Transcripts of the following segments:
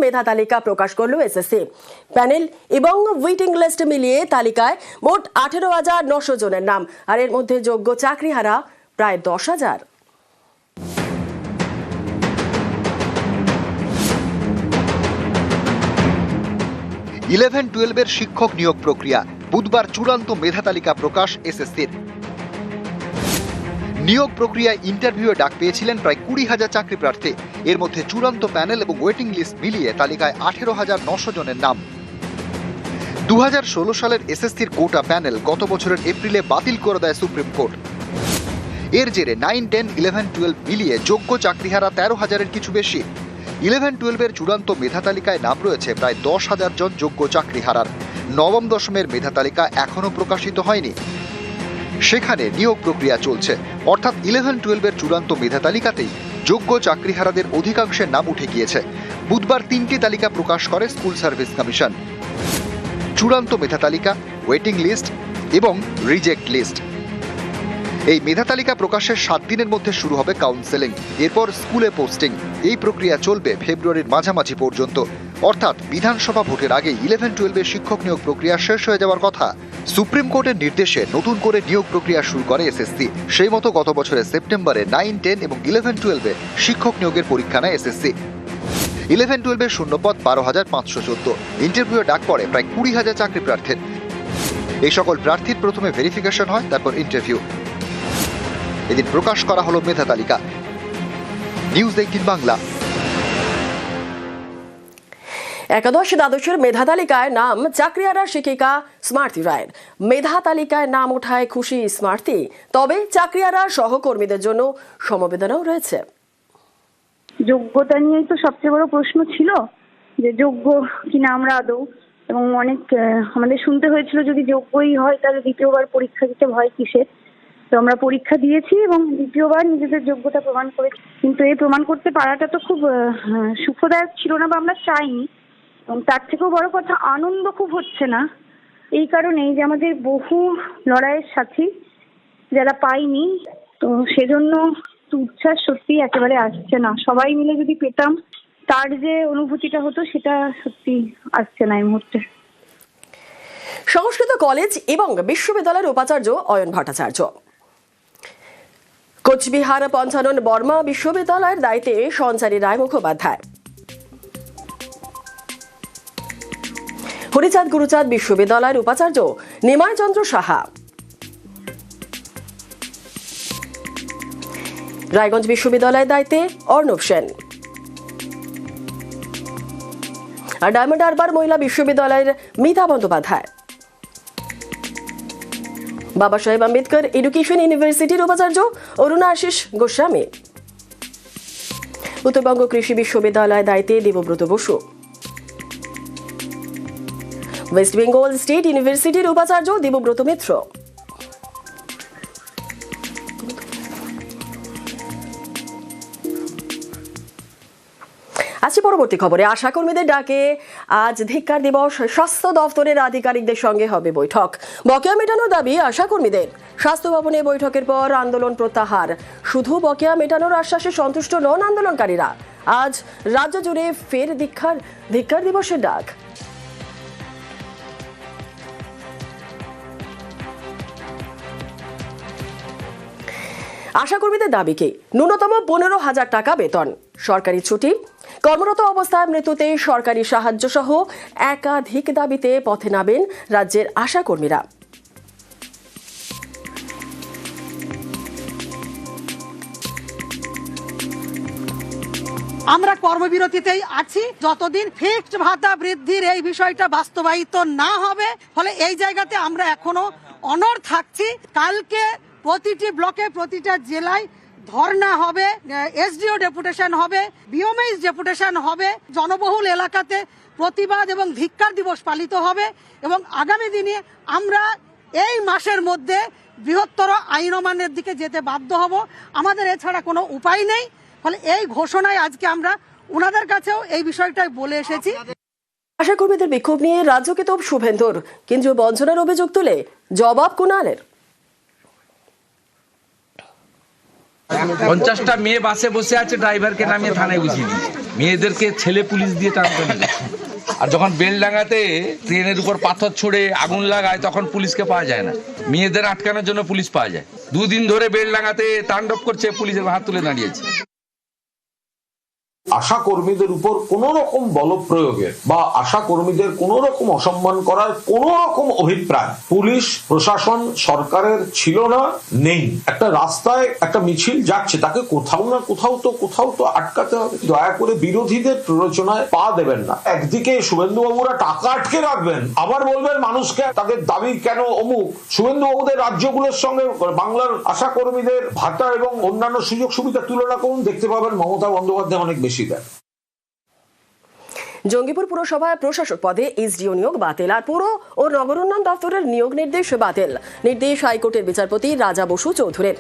মেধা তালিকা প্রকাশ করল SSC. Panel এবং ওয়েটিং লিস্ট মিলিয়ে তালিকায় মোট 18,900 জনের নাম, আর এর মধ্যে যোগ্য চাকরিহারা প্রায় 10,000। ইলেভেন টুয়েলভের শিক্ষক নিয়োগ প্রক্রিয়া বুধবার চূড়ান্ত মেধা তালিকা প্রকাশ এসএসসির। নিয়োগ প্রক্রিয়ায় ইন্টারভিউয়ে ডাক পেয়েছিলেন প্রায় 20,000 চাকরি প্রার্থী। এর মধ্যে চূড়ান্ত প্যানেল এবং ওয়েটিং লিস্ট মিলিয়ে তালিকায় 18,900 জনের নাম। 2016 সালের এসএসসির কোটা প্যানেল গত বছরের এপ্রিলে বাতিল করে দেয় সুপ্রিম কোর্ট। এর জেরে 9, 10, 11, 12 মিলিয়ে যোগ্য চাকরিহারা 13,000-এর কিছু বেশি। 11, 12-এর চূড়ান্ত মেধা তালিকায় নাম রয়েছে প্রায় 10,000 জন যোগ্য চাকরিহারার। নবম দশমের মেধা তালিকা এখনো প্রকাশিত হয়নি, সেখানে নিয়োগ প্রক্রিয়া চলছে। অর্থাৎ 11, 12-এর চূড়ান্ত মেধা তালিকাতেই যোগ্য চাকরিহারাদের অধিকাংশের নাম উঠে গিয়েছে। বুধবার 3টি তালিকা প্রকাশ করে স্কুল সার্ভিস কমিশন: চূড়ান্ত মেধা তালিকা, ওয়েটিং লিস্ট এবং রিজেক্ট লিস্ট। এই মেধা তালিকা প্রকাশের 7 দিনের মধ্যে শুরু হবে কাউন্সেলিং, এরপর স্কুলে পোস্টিং। এই প্রক্রিয়া চলবে ফেব্রুয়ারির মাঝামাঝি পর্যন্ত। অর্থাৎ বিধানসভা ভোটের আগে 11, 12-এর শিক্ষক নিয়োগ প্রক্রিয়া শেষ হয়ে যাওয়ার কথা। সুপ্রিম কোর্টের নির্দেশে নতুন করে নিয়োগ প্রক্রিয়া শুরু করে এসএসসি। সেই মতো গত বছরের সেপ্টেম্বরে 9, 10 এবং 11, 12-এ শিক্ষক নিয়োগের পরীক্ষা নেয় এসএসসি। 11, 12-এর শূন্যপদ 12,514। ইন্টারভিউয়ে ডাক পড়ে প্রায় 20,000 চাকরি প্রার্থীর। এই সকল প্রার্থীর প্রথমে ভেরিফিকেশন হয়, তারপর ইন্টারভিউ। এদিন প্রকাশ করা হলো মেধা তালিকা। নিউজ 18 বাংলা। একাদশ দ্বাদশের মেধা তালিকায় নাম চাকরিহারা শিক্ষিকা স্মার্তি রায়ের। মেধা তালিকায় নাম ওঠায় খুশি স্মার্তি, তবে চাকরিহারা সহকর্মীদের জন্য সমবেদনাও রয়েছে। যোগ্যতা নিয়েই তো সবচেয়ে বড় প্রশ্ন ছিল, যে যোগ্য কিনা আমরা আদৌ, এবং অনেক আমাদের শুনতে হয়েছিল যদি যোগ্যই হয় তাহলে দ্বিতীয়বার পরীক্ষা দিতে ভয় কিসের। তো আমরা পরীক্ষা দিয়েছি এবং দ্বিতীয়বার নিজেদের যোগ্যতা প্রমাণ করেছি। কিন্তু এই প্রমাণ করতে পারাটা তো খুব সুখদায়ক ছিল না, বা আমরা চাইনি। এবং তার থেকেও বড় কথা, আনন্দ খুব হচ্ছে না এই কারণেই যে আমাদের বহু লড়াইয়ের সাথী যারা পাইনি, তো সেজন্য উচ্ছ্বাস সত্যি একেবারে আসছে না। সবাই মিলে যদি পেতাম তার যে অনুভূতিটা হতো সেটা সত্যি আসছে না এই মুহূর্তে। সংস্কৃত কলেজ এবং বিশ্ববিদ্যালয়ের উপাচার্য অয়ন ভট্টাচার্য। কোচবিহার পঞ্চানন বর্মা বিশ্ববিদ্যালয়ের দায়িত্বে সঞ্চারী রায় মুখোপাধ্যায়। হরিচাঁদ গুরুচাঁদ বিশ্ববিদ্যালয়ের উপাচার্য নিমাই চন্দ্র সাহা। রায়গঞ্জ বিশ্ববিদ্যালয়ের দায়িত্বে অর্ণব সেন। আর ডায়মন্ড হারবার মহিলা বিশ্ববিদ্যালয়ের মিতা বন্দ্যোপাধ্যায়। বাবা সাহেব আম্বেদকর এডুকেশন ইউনিভার্সিটির উপাচার্য অরুণা আশিস গোস্বামী। উত্তরবঙ্গ কৃষি বিশ্ববিদ্যালয়ের দায়িত্বে দেবব্রত বসু। ওয়েস্ট বেঙ্গল স্টেট ইউনিভার্সিটির উপাচার্য দেবব্রত মিত্র। আজকে পরবর্তী খবরে আশাকর্মীদের ডাকে আজ ধিক্কার দিবস। স্বাস্থ্য দফতরের আধিকারিকদের সঙ্গে হবে বৈঠক। বকেয়া মেটানোর দাবি আশাকর্মীদের। স্বাস্থ্য ভবনে বৈঠকের পর আন্দোলন প্রত্যাহার। শুধু বকেয়া মেটানোর আশ্বাসে সন্তুষ্ট নন আন্দোলনকারীরা। আজ রাজ্য জুড়ে ফের ধিক্কার দিবসের ডাক। আশাকর্মীদের দাবি কি? ন্যূনতম 15,000 টাকা বেতন, সরকারি ছুটি, কর্মরত অবস্থায় মৃত্যুতে সরকারি সাহায্য সহ একাধিক দাবিতে পথে নামেন রাজ্যের আশাকর্মীরা। আমরা কর্মবিরতিতেই আছি যতদিন ফিক্সড ভাতা বৃদ্ধির এই বিষয়টা বাস্তবায়িত না হবে। ফলে এই জায়গাতে আমরা এখনো অনড় থাকছি। কালকে প্রতিটি ব্লকে, প্রতিটা জেলায় ধর্ণা হবে, এসডিও ডেপুটেশন হবে, বিওমএইচ ডেপুটেশন হবে। জনবহুল এলাকাতে প্রতিবাদ এবং ধিক্কার দিবস পালিত হবে এবং আগামী দিনে আমরা এই মাসের মধ্যে বৃহত্তর আইন অমান্যের দিকে যেতে বাধ্য হব। আমাদের এছাড়া কোনো উপায় নেই। ফলে এই ঘোষণায় আজকে আমরা ওনাদের কাছেও এই বিষয়টাই বলে এসেছি। আশাকর্মীদের বিক্ষোভ নিয়ে রাজ্যকে তোপ শুভেন্দুর। কেন্দ্রীয় বঞ্চনার অভিযোগ তুলে জবাব কুণালের। 50টা মেয়ে বাসে বসে আছে, ড্রাইভারকে নামিয়ে থানায় বুঝিয়ে দিয়েছে। মেয়েদেরকে ছেলে পুলিশ দিয়ে টানতে নেবে। আর যখন বেলডাঙ্গাতে ট্রেনের উপর পাথর ছড়ে আগুন লাগায় তখন পুলিশকে পাওয়া যায় না, মেয়েদের আটকানোর জন্য পুলিশ পাওয়া যায়। 2 দিন ধরে বেলডাঙ্গাতে তাণ্ডব করছে, পুলিশের হাত তুলে দাঁড়িয়েছে। আশা কর্মীদের উপর কোন রকম বল প্রয়োগের বা আশা কর্মীদের কোন রকম অসম্মান করার কোন রকম অভিপ্রায় পুলিশ প্রশাসন সরকারের ছিল না, নেই। একটা রাস্তায় একটা মিছিল যাচ্ছে, তাকে কোথাও না কোথাও তো আটকাতে হবে। দয়া করে বিরোধীদের প্ররোচনায় পা দেবেন না। একদিকে শুভেন্দু বাবুরা টাকা আটকে রাখবেন, আবার বলবেন মানুষকে তাদের দাবি কেন অমুক। শুভেন্দু বাবুদের রাজ্যগুলোর সঙ্গে বাংলার আশা কর্মীদের ভাতা এবং অন্যান্য সুযোগ সুবিধা তুলনা করুন, দেখতে পাবেন মমতা বন্দ্যোপাধ্যায় অনেক বেশি দেন। জঙ্গিপুর পুরসভায় প্রশাসক পদে এসডিও নিয়োগ বাতিল, আর পুর ও নগর উন্নয়ন দপ্তরের নিয়োগ নির্দেশ বাতিল। নির্দেশ হাইকোর্টের বিচারপতি রাজা বসু চৌধুরীর।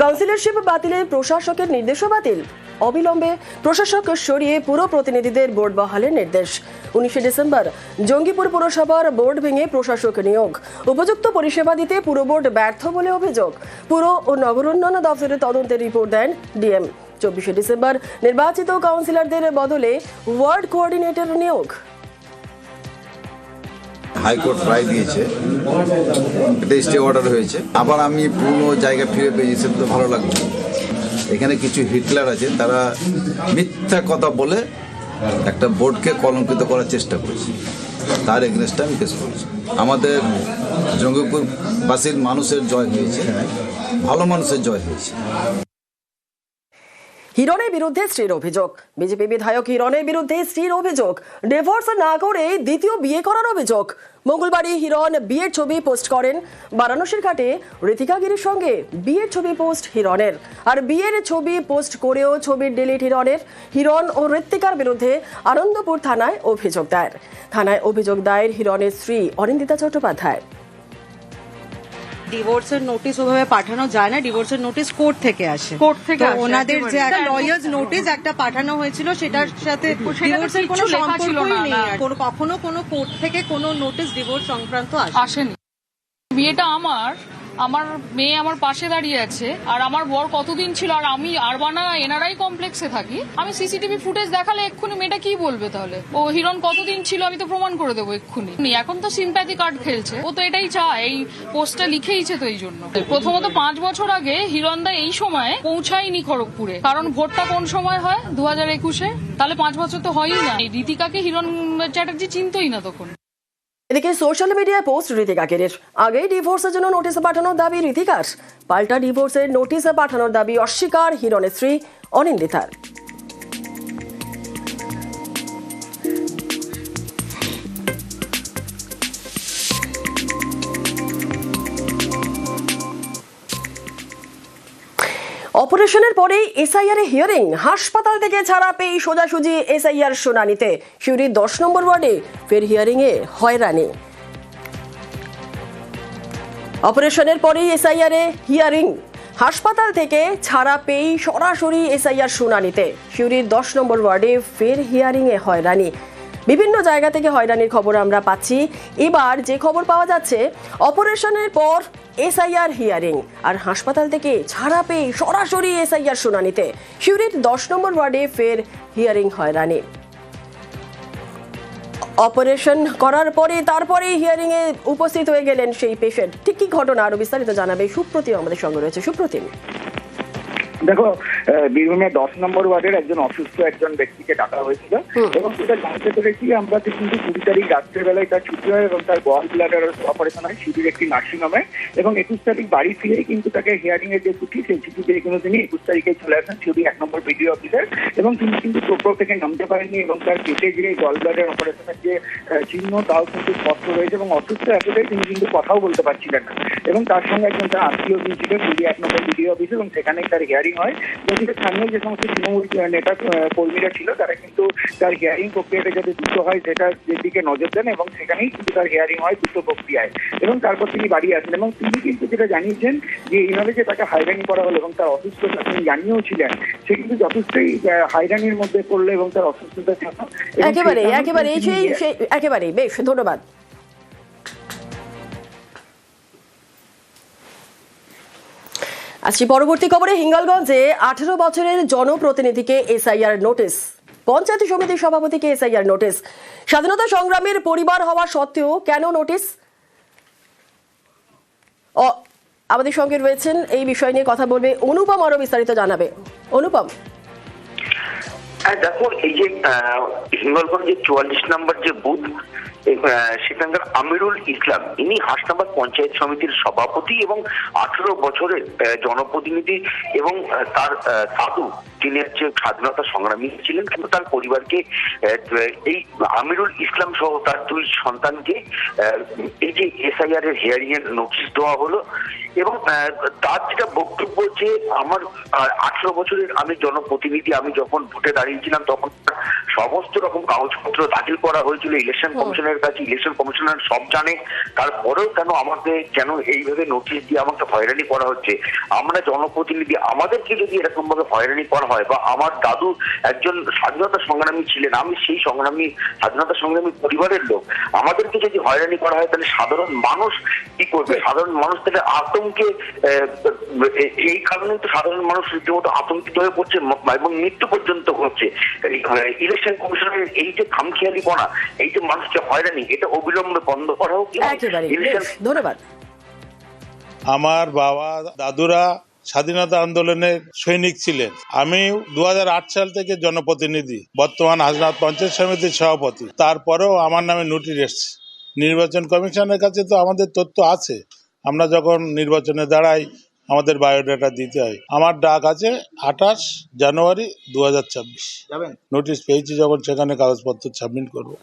কাউন্সিলরশিপ বাতিলে প্রশাসকের নির্দেশও বাতিল। অবিলম্বে প্রশাসক সরিয়ে পুর প্রতিনিধিদের বোর্ড বহালের নির্দেশ। 19 ডিসেম্বর জঙ্গিপুর পুরসভার বোর্ড ভেঙে প্রশাসক নিয়োগ। উপযুক্ত পরিষেবা দিতে পুর বোর্ড ব্যর্থ বলে অভিযোগ। পুর ও নগর উন্নয়ন দপ্তরের তদন্তের রিপোর্ট দেন ডিএম। 24 ডিসেম্বর নির্বাচিত কাউন্সিলরদের বদলে ওয়ার্ড কোঅর্ডিনেটর নিয়োগ। হাইকোর্ট রায় দিয়েছে, এটা স্টে অর্ডার হয়েছে। আবার আমি পুরনো জায়গা ফিরে পেয়েছি, সেটা তো ভালো লাগবে। এখানে কিছু হিটলার আছে, তারা মিথ্যা কথা বলে একটা বোর্ডকে কলঙ্কিত করার চেষ্টা করেছে, তার এগেনস্টে আমি কেস করেছি। আমাদের জঙ্গিপুরবাসীর মানুষের জয় হয়েছে, ভালো মানুষের জয় হয়েছে। হিরণের বিরুদ্ধে স্ত্রীর অভিযোগ। বিজেপি বিধায়ক হিরণের বিরুদ্ধে স্ত্রীর অভিযোগ, ডিভোর্স না করে দ্বিতীয় বিয়ে করার অভিযোগ। মঙ্গলবারই হিরণ বিয়ের ছবি পোস্ট করেন। বারাণসীর ঘাটে ঋতিকা গিরির সঙ্গে বিয়ের ছবি পোস্ট হিরণের, আর বিয়ের ছবি পোস্ট করেও ছবির ডিলিট হিরণের। হিরণ ও ঋতিকার বিরুদ্ধে আনন্দপুর থানায় অভিযোগ দায়ের। থানায় অভিযোগ দায়ের হিরণের স্ত্রী অনিন্দিতা চট্টোপাধ্যায়। ডিভোর্সের নোটিশ ওভাবে পাঠানো যায় না, ডিভোর্সের নোটিশ কোর্ট থেকে আসে। তো ওনাদের যে একটা লয়ার্স নোটিশ একটা পাঠানো হয়েছিল, সেটার সাথে ডিভোর্সের কোনো সম্পর্কই নেই। কখনো কোনো কোর্ট থেকে কোনো নোটিশ ডিভোর্স সংক্রান্ত আসেনি। বিয়েটা আমার মেয়ে আমার পাশে দাঁড়িয়ে আছে, আর আমার বর কতদিন ছিল, আর আমি আরবানা এনআরআই কমপ্লেক্সে থাকি। আমি সিসিটিভি ফুটেজ দেখালে এক্ষুনি মেয়েটা কি বলবে তাহলে? ও হিরণ কতদিন ছিল আমি তো প্রমাণ করে দেবো এক্ষুনি। এখন তো সিম্প্যাথি কার্ড খেলছে, ও তো এটাই চায়, এই পোস্টটা লিখেইছে তো এই জন্য। প্রথমত 5 বছর আগে হিরণদা এই সময়ে পৌঁছায়নি খড়গপুরে, কারণ ভোটটা কোন সময় হয় 2021-এ, তাহলে 5 বছর তো হয়ই না। ঋতিকাকে হিরণ চ্যাটার্জি চিনতই না তখন। এদিকে সোশ্যাল মিডিয়ায় পোস্ট ঋতিকা গিরির। আগেই ডিভোর্সের জন্য নোটিশ পাঠানোর দাবি ঋতিকার, পাল্টা ডিভোর্সের নোটিশ পাঠানোর দাবি অস্বীকার হিরণের স্ত্রী অনিন্দিতার। অপারেশনের পরেই এসআইআর এ হিয়ারিং। হাসপাতাল থেকে ছাড়া পেয়ে সোজাসুজি এসআইআর শুনানিতে। সিউড়ির 10 নম্বর ওয়ার্ডে ফের হিয়ারিং এ হয়রানি। অপারেশনের পরেই এসআইআর এ হিয়ারিং। হাসপাতাল থেকে ছাড়া পেয়েই সরাসরি এসআইআর শুনানিতে। সিউড়ির 10 নম্বর ওয়ার্ডে ফের হিয়ারিং এ হয়রানি। বিভিন্ন জায়গা থেকে হয়রানির খবর আমরা পাচ্ছি। এবার যে খবর পাওয়া যাচ্ছে, অপারেশনের পর এসআইআর হিয়ারিং, আর হাসপাতাল থেকে ছাড়া পেয়ে সরাসরি এসআইআর শুনানিতে। সিউড়ির 10 নম্বর ওয়ার্ডে ফের হিয়ারিং হয়রানি। অপারেশন করার পরে তারপরে হিয়ারিং এ উপস্থিত হয়ে গেলেন সেই পেশেন্ট। ঠিক কি ঘটনা আরো বিস্তারিত জানাবে সুপ্রতিম আমাদের সঙ্গে রয়েছে। সুপ্রতিম, দেখো, বীরভূমের 10 নম্বর ওয়ার্ডের একজন অসুস্থ একজন ব্যক্তিকে ডাকা হয়েছিল এবং সেটা জানতে পেরেছি আমরা যে কিন্তু 20 তারিখ রাত্রেবেলায় তার ছুটি হয় এবং তার গল ব্লাডার অপারেশন হয় শিবির একটি নার্সিংহোমে, এবং 21 তারিখ বাড়ি ফিরেই কিন্তু তাকে হিয়ারিং এর যে ছুটি, সেই ছুটি পেয়ে কিন্তু তিনি 21 তারিখে চলে আসেন শিবির 1 নম্বর বিডিও অফিসার, এবং তিনি কিন্তু টোটো থেকে নামতে পারেননি এবং তার পেটে যে গল ব্লাডার অপারেশনের যে চিহ্ন তাও কিন্তু স্পষ্ট রয়েছে, এবং অসুস্থ এতটাই তিনি কিন্তু কথাও বলতে পারছিলেন না। এবং তার সঙ্গে একজন তার আত্মীয় ছিল শিবির 1 নম্বর বিডিও অফিস, এবং সেখানেই তার হিয়ারিং হয়। যদিও স্থানীয় যে সমস্ত তৃণমূল নেতা কর্মীরা ছিল তারা কিন্তু তার হিয়ারিং প্রক্রিয়াটা যাতে দ্রুত হয় সেটার দিকে নজর দেন, এবং সেখানেই কিন্তু তার হিয়ারিং হয় দ্রুত প্রক্রিয়ায়, এবং তারপর তিনি বাড়ি আসেন। এবং তিনি কিন্তু যেটা জানিয়েছেন যে এইভাবে যে তাকে হয়রানি করা হলো এবং তার অসুস্থতা তিনি জানিয়েও ছিলেন, সে কিন্তু যথেষ্টই হয়রানির মধ্যে পড়লো এবং তার অসুস্থতার জন্য একেবারে বেশ ধন্যবাদ। আসছি পরবর্তী খবরে। হিঙ্গলগঞ্জে 18 বছরের জনপ্রতিনিধিকে এসআইআর নোটিশ। পঞ্চায়েত সমিতির সভাপতিকে এসআইআর নোটিশ। স্বাধীনতা সংগ্রামের পরিবার হওয়া সত্ত্বেও কেন নোটিশ? আমাদের সঙ্গে রয়েছেন এই বিষয় নিয়ে কথা বলবে অনুপম, আরো বিস্তারিত জানাবে। অনুপম, হ্যাঁ দেখুন, এই যে হিঙ্গলগঞ্জের 44 নম্বর যে বুথ, সেখানকার আমিরুল ইসলাম, ইনি হাসনাবাদ পঞ্চায়েত সমিতির সভাপতি এবং 18 বছরের জনপ্রতিনিধি, এবং তার দাদু তিনি হচ্ছে স্বাধীনতা সংগ্রামী ছিলেন, কিন্তু তার পরিবারকে এই আমিরুল ইসলাম সহ তার 2 সন্তানকে এই যে এসআইআর এর হিয়ারিং এর নোটিশ দেওয়া হলো। এবং তার যেটা বক্তব্য, যে আমার 18 বছরের আমি জনপ্রতিনিধি, আমি যখন ভোটে দাঁড়িয়েছিলাম তখন সমস্ত রকম কাগজপত্র দাখিল করা হয়েছিল ইলেকশন কমিশনের কাছে, ইলেকশন কমিশনার সব জানে, তারপরেও কেন আমাকে এইভাবে নোটিশ দিয়ে আমাকে হয়রানি করা হচ্ছে? আমরা জনপ্রতিনিধি, আমাদেরকে যদি এরকম ভাবে হয়রানি করা হয়, বা আমার দাদু একজন স্বাধীনতা সংগ্রামী ছিলেন, আমি সেই স্বাধীনতা সংগ্রামী পরিবারের লোক, আমাদেরকে যদি হয়রানি করা হয় তাহলে সাধারণ মানুষ কি করবে? সাধারণ মানুষ তাহলে আতঙ্কে, এই কারণে তো সাধারণ মানুষ রীতিমতো আতঙ্কিত হয়ে পড়ছে এবং মৃত্যু পর্যন্ত হচ্ছে। ইলেকশন কমিশনের এই যে খামখেয়ালিপনা, এই যে মানুষকে হয়রানি, এটা অবিলম্বে বন্ধ করা হোক। ধন্যবাদ। আমার বাবা দাদুরা স্বাধীনতা আন্দোলনের সৈনিক ছিলেন। আমি 2008 সাল থেকে জনপ্রতিনিধি, বর্তমান হাসনাবাদ পঞ্চায়েত সমিতির সভাপতি। তারপরেও আমার নামে নোটিশ এসছে। নির্বাচন কমিশনের কাছে তো আমাদের তথ্য আছে, আমরা যখন নির্বাচনে দাঁড়াই আমাদের বায়োডাটা দিতে হয়। আমার ডাক আছে 28 জানুয়ারি 2024, নোটিশ পেয়েছি যখন, সেখানে কাগজপত্র সাবমিট করবো।